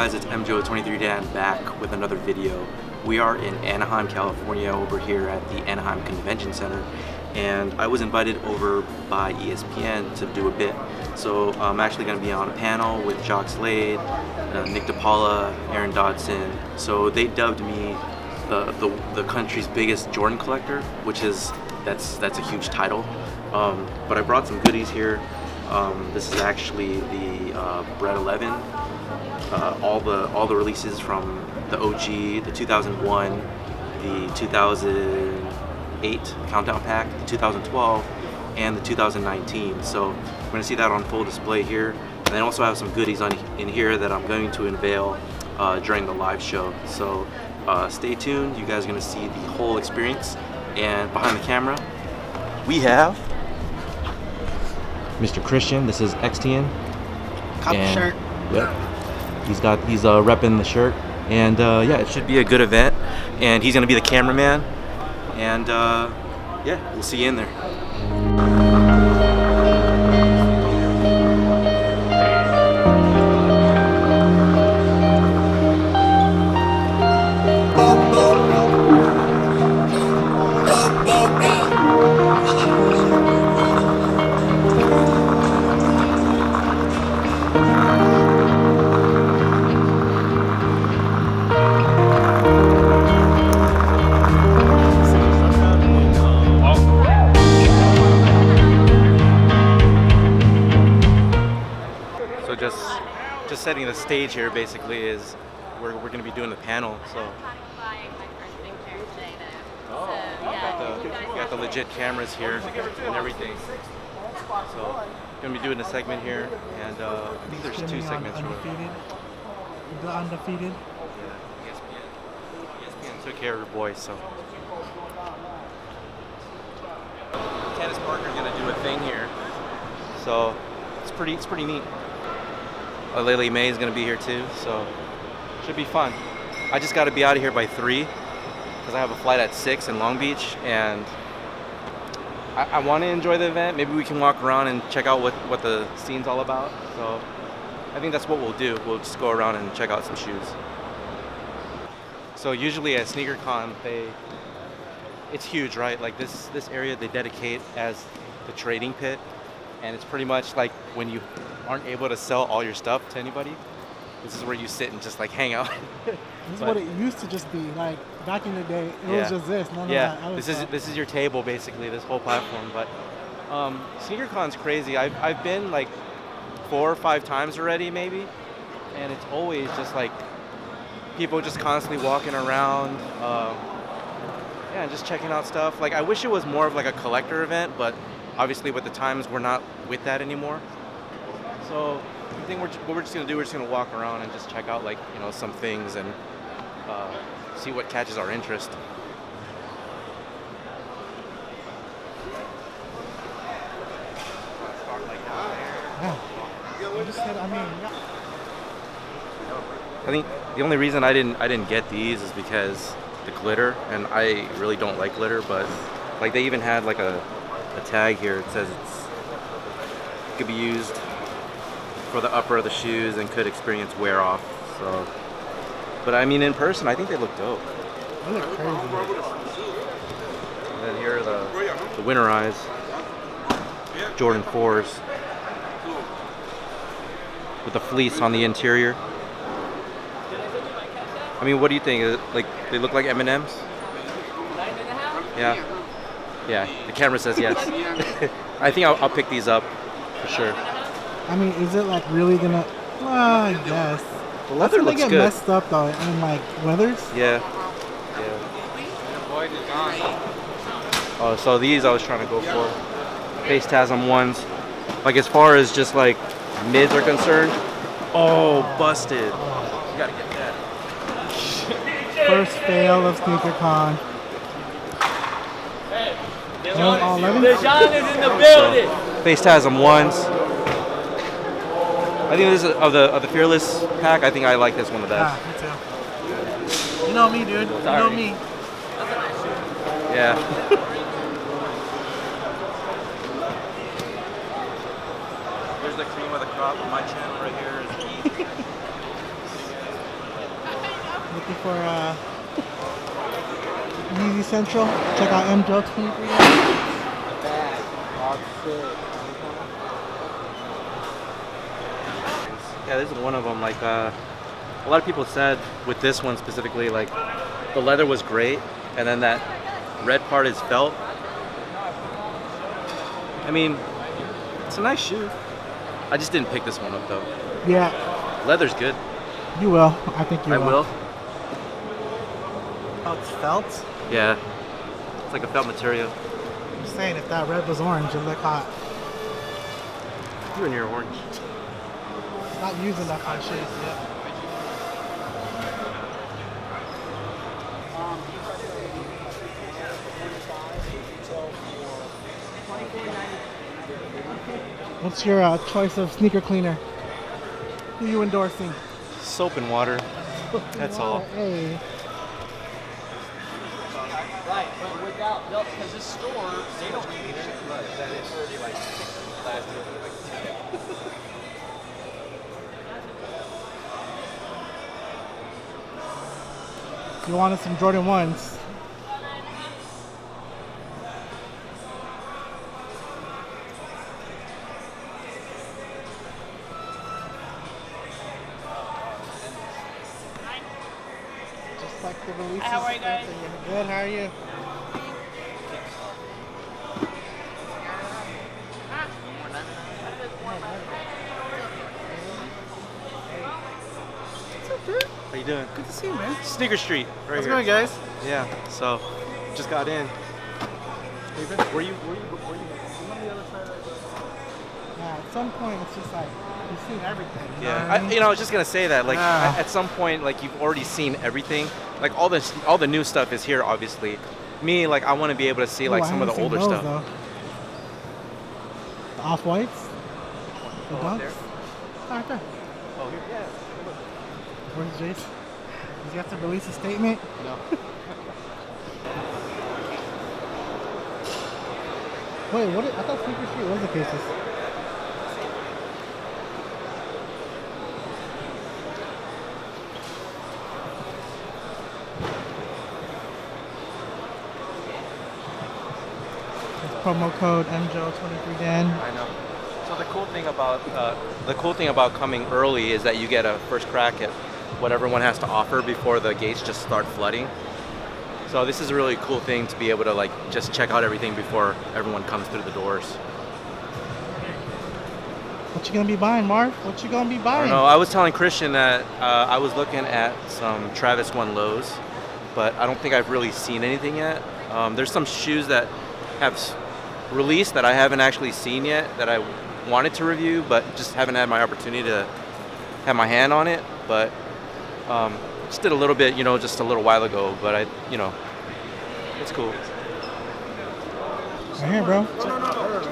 guys, it's MJO23Dan back with another video. We are in Anaheim, California, over here at the Anaheim Convention Center, and I was invited over by ESPN to do a bit. So I'm actually going to be on a panel with Jock Slade, Nick DePaula, Aaron Dodson. So they dubbed me the country's biggest Jordan collector, which is that's a huge title. But I brought some goodies here. This is actually the Bread 11. All the releases from the OG, the 2001, the 2008 Countdown Pack, the 2012, and the 2019. So we're gonna see that on full display here. And then also have some goodies in here that I'm going to unveil during the live show. So stay tuned. You guys are gonna see the whole experience. And behind the camera, we have Mr. Christian. This is XTN. Cop shirt. Yep. He's repping the shirt, and yeah, it should be a good event. And he's gonna be the cameraman, and yeah, we'll see you in there. Just setting the stage here basically is we're going to be doing the panel. So got the legit cameras here and everything. So going to be doing a segment here, and I think there's two segments. Undefeated. The Undefeated. Yeah, ESPN took care of your boys. So Candace Parker's going to do a thing here. So it's pretty neat. Lily May is going to be here too, so should be fun. I just got to be out of here by 3 because I have a flight at 6 in Long Beach, and I want to enjoy the event. Maybe we can walk around and check out what the scene's all about. So I think that's what we'll do. We'll just go around and check out some shoes. So usually at SneakerCon, it's huge, right? Like this area they dedicate as the trading pit. And it's pretty much like when you aren't able to sell all your stuff to anybody, this is where you sit and just like hang out. This is what it used to just be. Like back in the day, it was just this. None of that. This is your table basically. This whole platform. But SneakerCon's crazy. I've been like 4 or 5 times already, maybe, and it's always just like people just constantly walking around, and just checking out stuff. Like I wish it was more of like a collector event, but obviously with the times we're not with that anymore. So I think what we're just gonna do, we're just gonna walk around and just check out like, you know, some things and see what catches our interest. I think the only reason I didn't get these is because the glitter, and I really don't like glitter, but like they even had like a tag here. It says it could be used for the upper of the shoes and could experience wear off. So, but I mean, in person, I think they look dope. They look crazy. And then here are the winterized Jordan 4s with the fleece on the interior. I mean, what do you think? Like, they look like M&Ms? Yeah. Yeah, the camera says yes. I think I'll pick these up for sure. I mean, is it like really gonna? I guess. The leather looks get good. Messed up though, and like leathers. Yeah. Oh, so these I was trying to go for. Face Tasm ones. Like as far as just like mids are concerned. Oh, busted. You gotta get that. First fail of SneakerCon. Dejan is in the building. Face Tasm ones. I think this is of the Fearless pack. I think I like this one the best. Me too. You know me, dude. You know me. Yeah. Here's the cream of the crop on my channel right here. Is looking for Yeezy Central, check out MJO 23. Yeah, this is one of them. Like a lot of people said with this one specifically, like the leather was great, and then that red part is felt. I mean, it's a nice shoe. I just didn't pick this one up though. Yeah. Leather's good. You will. I think you will. I will. Oh, it's felt? Yeah. It's like a felt material. I'm just saying, if that red was orange, it'd look hot. You and your orange. Not using that kind of shit yet. What's your choice of sneaker cleaner? Who are you endorsing? Soap and water. That's all. Hey. Right, but without, because this store, they don't need it. Right, that is already like last year. You wanted some Jordan 1s. Just like the releases. How are you guys? Good, how are you? How you doing? Good to see you, man. Sneaker Street, right How's it here. going, guys? Yeah. So, just got in. Where you? Yeah, at some point, it's just like, you've seen everything. You know Yeah. what I mean? I was just gonna say that. Like, Yeah. at some point, like you've already seen everything. Like all the new stuff is here, obviously. Me, like I want to be able to see like Ooh, I some of the haven't older seen those, stuff. Though. The off-whites? The up dunks? there? Right there. Oh, here. Yeah. Where's Jace? Does he have to release a statement? No. Wait, what? I thought Sneaker Street was the cases. Promo code MJO23Dan. I know. So the cool thing about coming early is that you get a first crack at what everyone has to offer before the gates just start flooding. So this is a really cool thing to be able to like just check out everything before everyone comes through the doors. What you gonna be buying, Marv? What you gonna be I buying? don't know. I was telling Christian that I was looking at some Travis 1 lows, but I don't think I've really seen anything yet. There's some shoes that have released that I haven't actually seen yet that I wanted to review, but just haven't had my opportunity to have my hand on it. But just did a little bit, you know, just a little while ago. But it's cool. Right here, bro.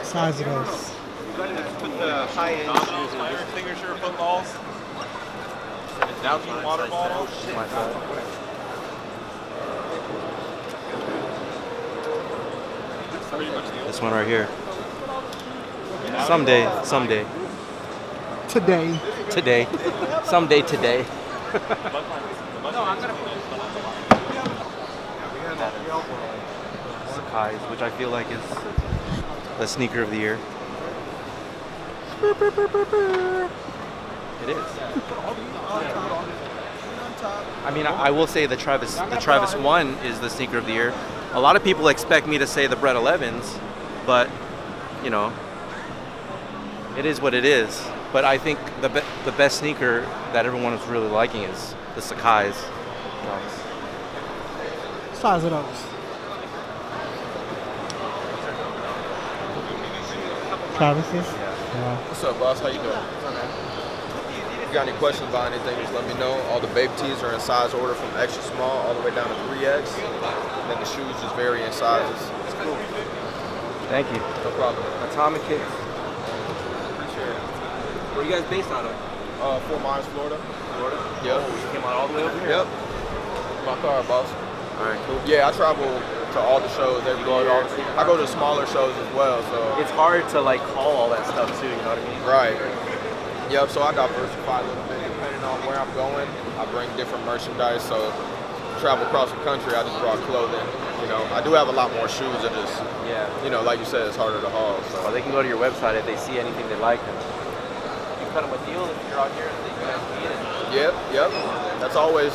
Size of those. Put the high-end shoes in your signature footballs. Doubting water bottles. My fault. This one right here. Someday. Today. Today. Someday today. Sakai's, which I feel like is the sneaker of the year. It is. I mean, I will say the Travis 1 is the sneaker of the year. A lot of people expect me to say the Bred 11s, but you know, it is what it is. But I think the best sneaker that everyone is really liking is the Sakai's. Size of those. Travis's? Yeah. What's up, boss? How you doing? If you got any questions about anything, just let me know. All the babe tees are in size order from extra small all the way down to 3X. And then the shoes just vary in sizes. It's cool. Thank you. No problem. Atomic Kicks. Appreciate it. Where are you guys based out of? Fort Myers, Florida. Florida? Yep. Oh, you came out all the way over here? Yep. My car, boss. All right, cool. Yeah, I travel to all the shows every year. I go to smaller shows as well, so. It's hard to like call all that stuff too, you know what I mean? Right. Yep, so I diversify a little bit depending depending on where I'm going, I bring different merchandise. So travel across the country, I just brought clothing. You know, I do have a lot more shoes that just, you know, like you said, it's harder to haul. So Well, they can go to your website if they see anything they like, and you cut them a deal if you're out here and they can meet it. Yep. That's always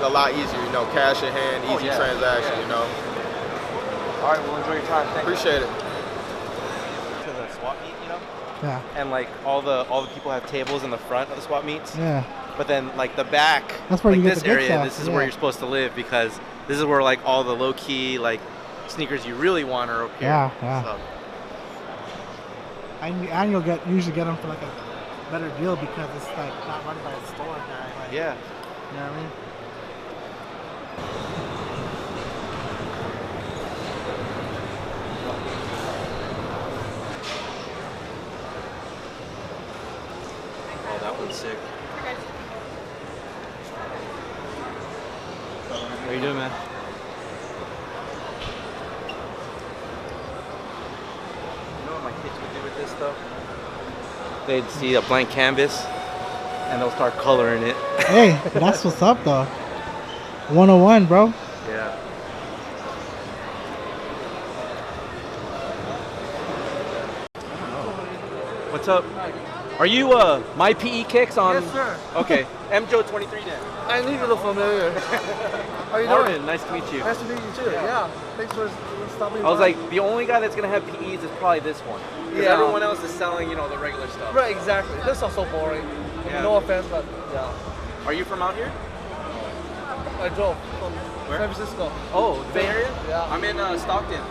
a lot easier, you know, cash in hand, easy transaction, you know. All right, well, enjoy your time. Thanks. Appreciate it. To the swap meet, you know, Yeah. and like all the people have tables in the front of the swap meets. Yeah. But then like the back, That's where like you get this the good area, stuff, this is where you're supposed to live, because this is where like all the low key like sneakers you really want are up here. Yeah. So. And you'll usually get them for like a better deal because it's like not run by a store guy. Like, Yeah. You know what I mean? Oh, that one's sick. How you doing, man? You know what my kids would do with this stuff? They'd see a blank canvas and they'll start coloring it. Hey, that's what's up though. 101, bro. Yeah. What's up? Are you my PE Kicks on? Yes, sir. Okay. MJO23 then. I need to look familiar. How you Marvin, doing? nice to meet you. Nice to meet you too. Yeah. Thanks for stopping by. I was like, the only guy that's gonna have PEs is probably this one. Because Yeah. everyone else is selling, you know, the regular stuff. Right, exactly. This sounds so boring. I mean, Yeah. no offense, but yeah. Are you from out here? I drove from Where? San Francisco. Oh, Bay Area? Yeah. I'm in Stockton.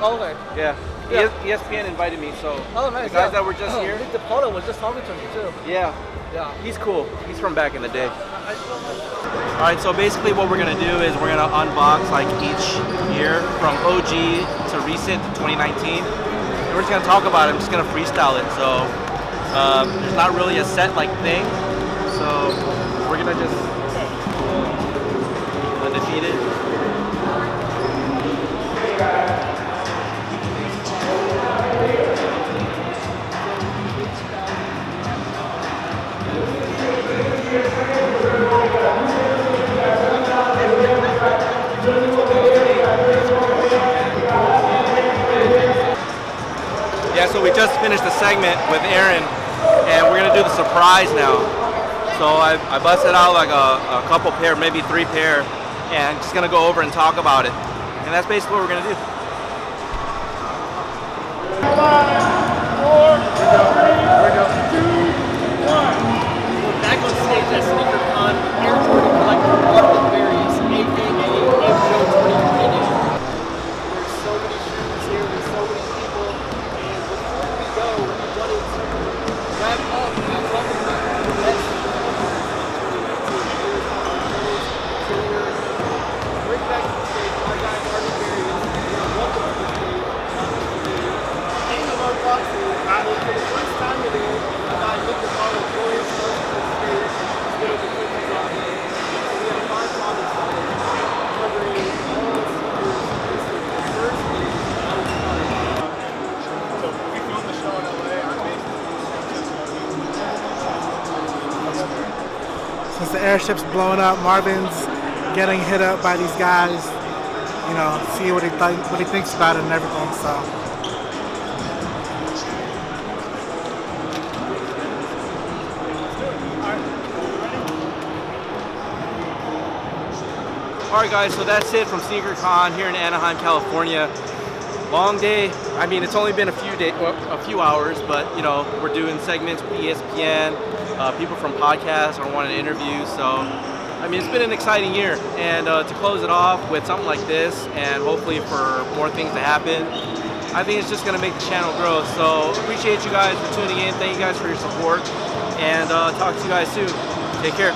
Oh, okay. Yeah. Yeah. ESPN invited me, so Oh, nice. the guys yeah. that were just here. Nick DePaula was just talking to me too. Yeah. Yeah. He's cool. He's from back in the day. All right, so basically what we're gonna do is we're gonna unbox like each year from OG to recent to 2019. And we're just gonna talk about it. I'm just gonna freestyle it. So there's not really a set like thing. So we're gonna just Undefeated. Yeah, so we just finished the segment with Aaron, and we're gonna do the surprise now. So I busted out like a couple pair, maybe 3 pair, and just gonna go over and talk about it. And that's basically what we're gonna do. 5, 4, 3, 2, 1. We're back on stage at SneakerCon. Air Jordan collector Marvin Berries, aka MJO23. There's so many shoes here, there's so many people, and before we go, we wanted to wrap up and welcome the best bring back to the stage my guy Marvin Berries. Welcome to the stage. King of unboxing. For the first time today, my guy Nick DePaula joins us on the stage. He's going to be putting on. So we have 5 topics today, covering all the sneakers. The first is outside. So we filmed the show in LA. I'm based in San Francisco. Since the airship's blowing up, Marvin's getting hit up by these guys. You know, see what he thinks about it and everything. So. All right, guys, so that's it from SneakerCon here in Anaheim, California. Long day. I mean, it's only been a few hours, but you know, we're doing segments with ESPN. People from podcasts are wanting to interview. So, I mean, it's been an exciting year, and to close it off with something like this, and hopefully for more things to happen, I think it's just going to make the channel grow. So, appreciate you guys for tuning in. Thank you guys for your support, and talk to you guys soon. Take care.